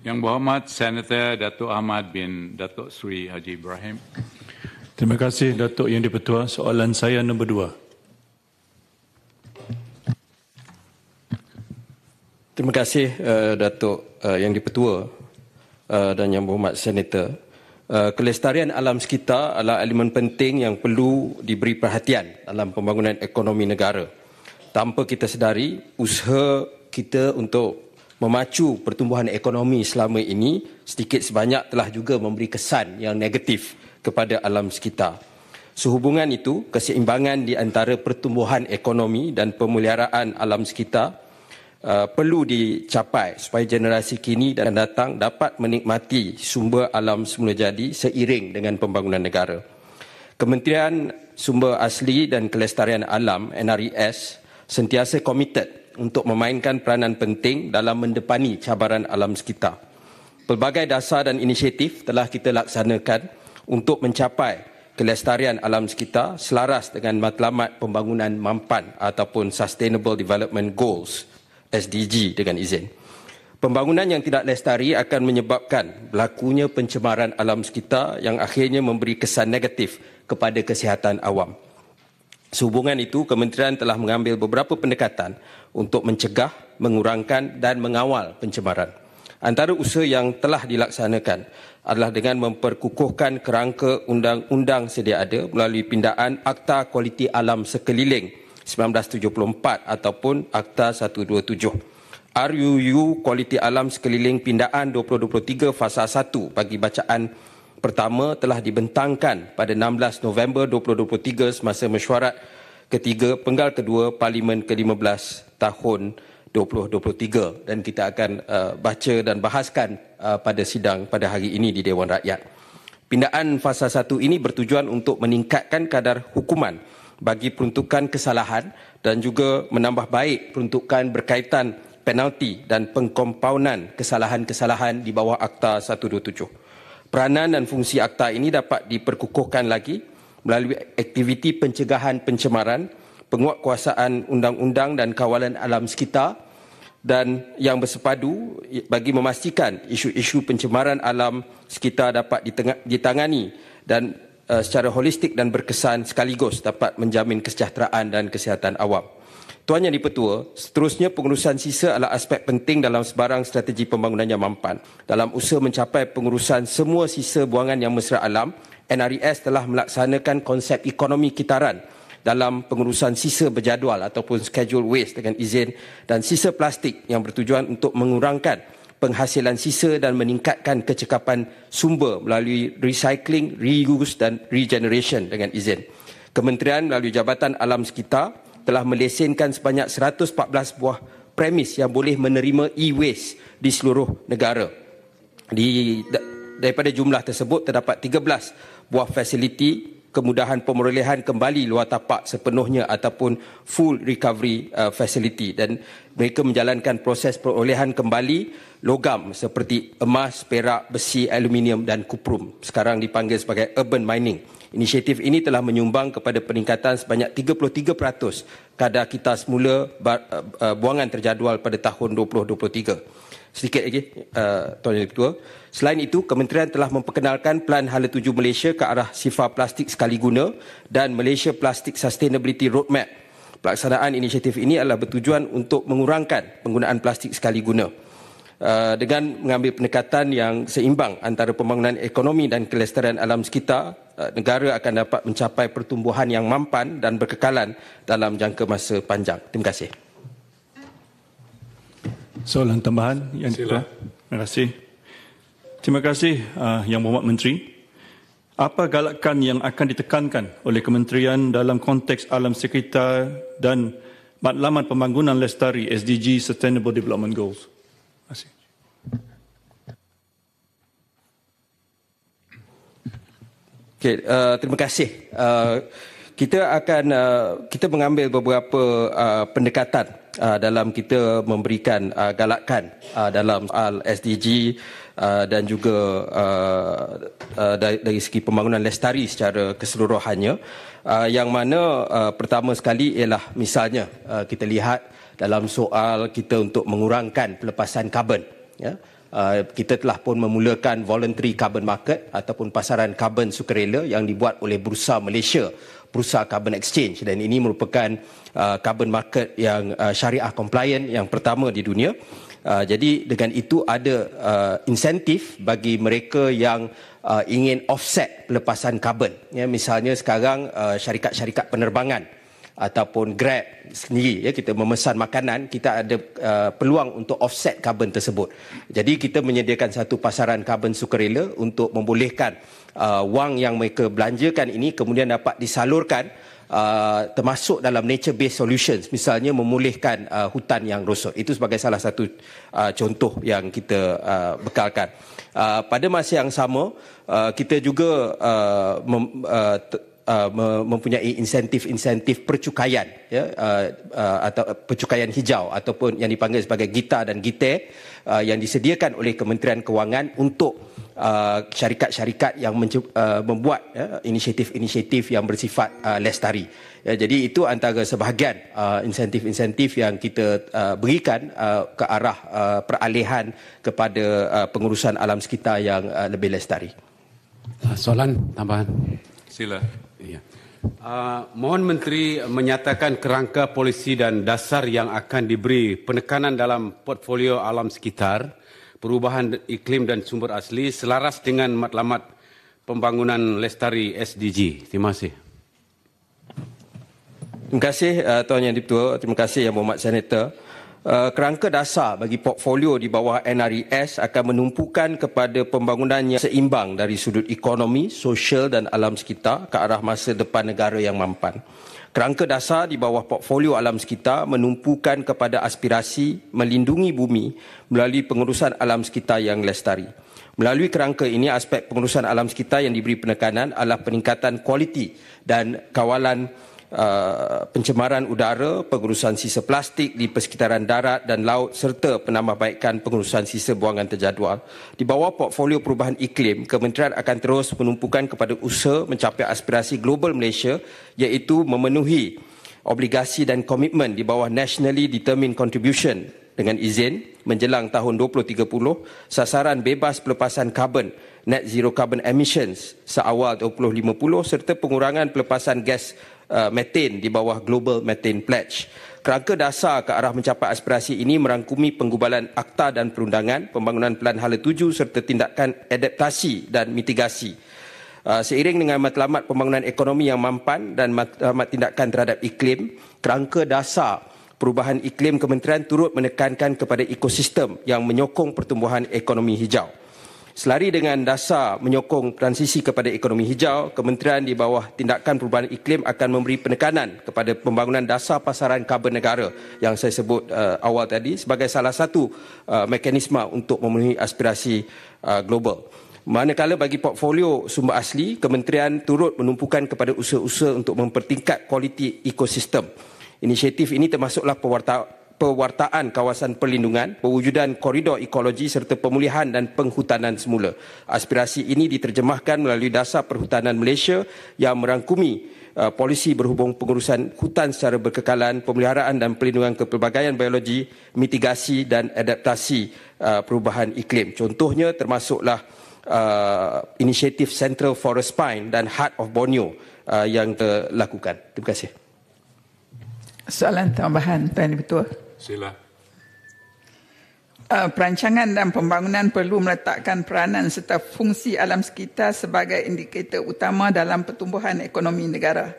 Yang Berhormat Senator Datuk Ahmad bin Datuk Seri Haji Ibrahim. Terima kasih Datuk Yang di-Pertua. Soalan saya nombor 2. Terima kasih Datuk Yang di-Pertua dan Yang Berhormat Senator. Kelestarian alam sekitar adalah elemen penting yang perlu diberi perhatian dalam pembangunan ekonomi negara. Tanpa kita sedari, usaha kita untuk memacu pertumbuhan ekonomi selama ini sedikit sebanyak telah juga memberi kesan yang negatif kepada alam sekitar. Sehubungan itu, keseimbangan di antara pertumbuhan ekonomi dan pemeliharaan alam sekitar perlu dicapai supaya generasi kini dan datang dapat menikmati sumber alam semula jadi seiring dengan pembangunan negara. Kementerian Sumber Asli dan Kelestarian Alam (NRES) sentiasa komited untuk memainkan peranan penting dalam mendepani cabaran alam sekitar. Pelbagai dasar dan inisiatif telah kita laksanakan untuk mencapai kelestarian alam sekitar selaras dengan matlamat pembangunan mampan ataupun Sustainable Development Goals SDG dengan izin. Pembangunan yang tidak lestari akan menyebabkan berlakunya pencemaran alam sekitar yang akhirnya memberi kesan negatif kepada kesihatan awam. Sehubungan itu, kementerian telah mengambil beberapa pendekatan untuk mencegah, mengurangkan dan mengawal pencemaran. Antara usaha yang telah dilaksanakan adalah dengan memperkukuhkan kerangka undang-undang sedia ada melalui pindaan Akta Kualiti Alam Sekeliling 1974 ataupun Akta 127. RUU Kualiti Alam Sekeliling Pindaan 2023 Fasa 1 bagi bacaan pertama telah dibentangkan pada 16 November 2023 semasa mesyuarat ketiga Penggal Kedua Parlimen ke-15 tahun 2023 dan kita akan baca dan bahaskan pada sidang pada hari ini di Dewan Rakyat. Pindaan Fasa 1 ini bertujuan untuk meningkatkan kadar hukuman bagi peruntukan kesalahan dan juga menambah baik peruntukan berkaitan penalti dan pengkompaunan kesalahan-kesalahan di bawah Akta 127. Peranan dan fungsi akta ini dapat diperkukuhkan lagi melalui aktiviti pencegahan pencemaran, penguatkuasaan undang-undang dan kawalan alam sekitar dan yang bersepadu bagi memastikan isu-isu pencemaran alam sekitar dapat ditangani dan secara holistik dan berkesan sekaligus dapat menjamin kesejahteraan dan kesihatan awam. Tuan Yang di-Pertua, seterusnya pengurusan sisa adalah aspek penting dalam sebarang strategi pembangunan yang mampan. Dalam usaha mencapai pengurusan semua sisa buangan yang mesra alam, NRES telah melaksanakan konsep ekonomi kitaran dalam pengurusan sisa berjadual ataupun schedule waste dengan izin dan sisa plastik yang bertujuan untuk mengurangkan penghasilan sisa dan meningkatkan kecekapan sumber melalui recycling, reuse dan regeneration dengan izin. Kementerian melalui Jabatan Alam Sekitar telah melesenkan sebanyak 114 buah premis yang boleh menerima e-waste di seluruh negara. Daripada jumlah tersebut terdapat 13 buah fasiliti kemudahan pemerolehan kembali luar tapak sepenuhnya ataupun full recovery facility dan mereka menjalankan proses perolehan kembali logam seperti emas, perak, besi, aluminium dan kuprum. Sekarang dipanggil sebagai urban mining. Inisiatif ini telah menyumbang kepada peningkatan sebanyak 33% kadar kita semula buangan terjadual pada tahun 2023. Sedikit lagi, Tuan Yang Di-Pertua. Selain itu, kementerian telah memperkenalkan Pelan Hala Tuju Malaysia ke arah sifar plastik sekali guna dan Malaysia Plastic Sustainability Roadmap. Pelaksanaan inisiatif ini adalah bertujuan untuk mengurangkan penggunaan plastik sekali guna. Dengan mengambil pendekatan yang seimbang antara pembangunan ekonomi dan kelestarian alam sekitar, negara akan dapat mencapai pertumbuhan yang mampan dan berkekalan dalam jangka masa panjang. Terima kasih. Soalan tambahan yang terima kasih. Terima kasih Yang Berhormat Menteri. Apa galakan yang akan ditekankan oleh kementerian dalam konteks alam sekitar dan matlamat pembangunan lestari SDG Sustainable Development Goals? Terima kasih. Okay, terima kasih. Kita mengambil beberapa pendekatan dalam kita memberikan galakan dalam soal SDG dan juga dari segi pembangunan lestari secara keseluruhannya, yang mana pertama sekali ialah misalnya kita lihat dalam soal kita untuk mengurangkan pelepasan karbon, ya, Kita telah pun memulakan voluntary carbon market ataupun pasaran karbon sukarela yang dibuat oleh Bursa Malaysia, Bursa Carbon Exchange, dan ini merupakan carbon market yang syariah compliant yang pertama di dunia. Jadi dengan itu ada insentif bagi mereka yang ingin offset pelepasan karbon. Ya, misalnya sekarang syarikat-syarikat penerbangan ataupun Grab sendiri, ya, kita memesan makanan, kita ada peluang untuk offset karbon tersebut. Jadi kita menyediakan satu pasaran karbon sukarela untuk membolehkan wang yang mereka belanjakan ini kemudian dapat disalurkan termasuk dalam nature-based solutions, misalnya memulihkan hutan yang rosak. Itu sebagai salah satu contoh yang kita bekalkan. Pada masa yang sama, kita juga mempunyai insentif-insentif percukaian, ya, atau percukaian hijau ataupun yang dipanggil sebagai GITA dan GITE yang disediakan oleh Kementerian Kewangan untuk syarikat-syarikat yang membuat, ya, inisiatif-inisiatif yang bersifat lestari. Ya, jadi itu antara sebahagian insentif-insentif yang kita berikan ke arah peralihan kepada pengurusan alam sekitar yang lebih lestari. Soalan tambahan. Sila. Ya. Mohon Menteri menyatakan kerangka polisi dan dasar yang akan diberi penekanan dalam portfolio alam sekitar, perubahan iklim dan sumber asli selaras dengan matlamat pembangunan lestari SDG. Terima kasih. Terima kasih Tuan Yang Dipertua, terima kasih Yang Berhormat Senator. Kerangka dasar bagi portfolio di bawah NRES akan menumpukan kepada pembangunan yang seimbang dari sudut ekonomi, sosial dan alam sekitar ke arah masa depan negara yang mampan. Kerangka dasar di bawah portfolio alam sekitar menumpukan kepada aspirasi melindungi bumi melalui pengurusan alam sekitar yang lestari. Melalui kerangka ini, aspek pengurusan alam sekitar yang diberi penekanan adalah peningkatan kualiti dan kawalan pencemaran udara, pengurusan sisa plastik di persekitaran darat dan laut serta penambahbaikan pengurusan sisa buangan terjadual. Di bawah portfolio perubahan iklim, Kementerian akan terus menumpukan kepada usaha mencapai aspirasi global Malaysia iaitu memenuhi obligasi dan komitmen di bawah Nationally Determined Contribution dengan izin menjelang tahun 2030, sasaran bebas pelepasan karbon net zero carbon emissions seawal 2050 serta pengurangan pelepasan gas methane di bawah Global Methane Pledge. Kerangka dasar ke arah mencapai aspirasi ini merangkumi penggubalan akta dan perundangan, pembangunan pelan hala tuju serta tindakan adaptasi dan mitigasi. Seiring dengan matlamat pembangunan ekonomi yang mampan dan matlamat tindakan terhadap iklim, kerangka dasar perubahan iklim Kementerian turut menekankan kepada ekosistem yang menyokong pertumbuhan ekonomi hijau. Selari dengan dasar menyokong transisi kepada ekonomi hijau, Kementerian di bawah tindakan perubahan iklim akan memberi penekanan kepada pembangunan dasar pasaran karbon negara yang saya sebut awal tadi sebagai salah satu mekanisme untuk memenuhi aspirasi global. Manakala bagi portfolio sumber asli, Kementerian turut menumpukan kepada usaha-usaha untuk mempertingkat kualiti ekosistem. Inisiatif ini termasuklah pewartaan kawasan perlindungan, pewujudan koridor ekologi serta pemulihan dan penghutanan semula. Aspirasi ini diterjemahkan melalui Dasar Perhutanan Malaysia yang merangkumi polisi berhubung pengurusan hutan secara berkekalan, pemeliharaan dan perlindungan kepelbagaian biologi, mitigasi dan adaptasi perubahan iklim. Contohnya termasuklah inisiatif Central Forest Pine dan Heart of Borneo yang dilakukan. Terima kasih. Soalan tambahan, Tuan Dipertua. Sila. Perancangan dan pembangunan perlu meletakkan peranan serta fungsi alam sekitar sebagai indikator utama dalam pertumbuhan ekonomi negara.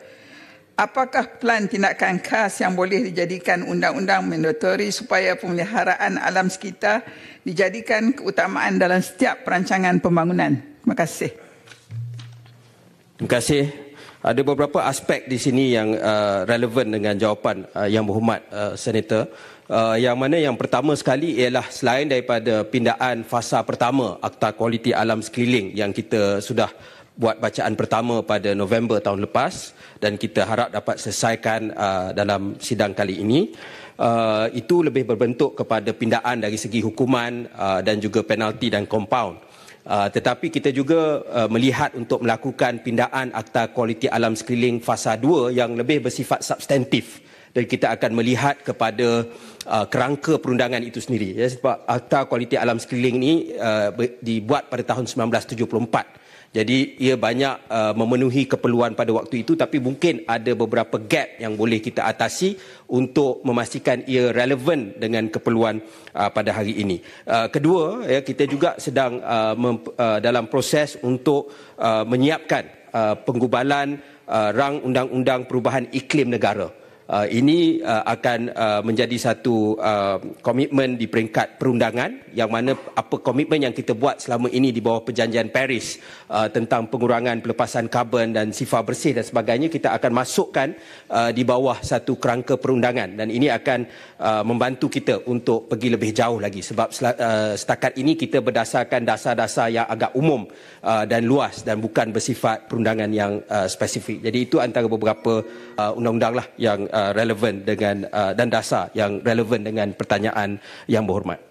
Apakah plan tindakan khas yang boleh dijadikan undang-undang mandatori supaya pemeliharaan alam sekitar dijadikan keutamaan dalam setiap perancangan pembangunan? Terima kasih. Terima kasih. Ada beberapa aspek di sini yang relevan dengan jawapan Yang Berhormat Senator. Yang mana yang pertama sekali ialah selain daripada pindaan fasa pertama Akta Kualiti Alam Sekeliling yang kita sudah buat bacaan pertama pada November tahun lepas dan kita harap dapat selesaikan dalam sidang kali ini, itu lebih berbentuk kepada pindaan dari segi hukuman dan juga penalti dan kompaun. Tetapi kita juga melihat untuk melakukan pindaan Akta Kualiti Alam Sekeliling fasa 2 yang lebih bersifat substantif dan kita akan melihat kepada kerangka perundangan itu sendiri. Ya, sebab Akta Kualiti Alam Sekeliling ini dibuat pada tahun 1974. Jadi ia banyak memenuhi keperluan pada waktu itu, tapi mungkin ada beberapa gap yang boleh kita atasi untuk memastikan ia relevan dengan keperluan pada hari ini. Kedua, ya, kita juga sedang dalam proses untuk menyiapkan penggubalan rang undang-undang perubahan iklim negara. Ini akan menjadi satu komitmen di peringkat perundangan, yang mana apa komitmen yang kita buat selama ini di bawah Perjanjian Paris tentang pengurangan pelepasan karbon dan sifar bersih dan sebagainya, kita akan masukkan di bawah satu kerangka perundangan, dan ini akan membantu kita untuk pergi lebih jauh lagi, sebab setakat ini kita berdasarkan dasar-dasar yang agak umum dan luas dan bukan bersifat perundangan yang spesifik. Jadi itu antara beberapa undang-undang lah yang relevan dengan dan dasar yang relevan dengan pertanyaan yang berhormat.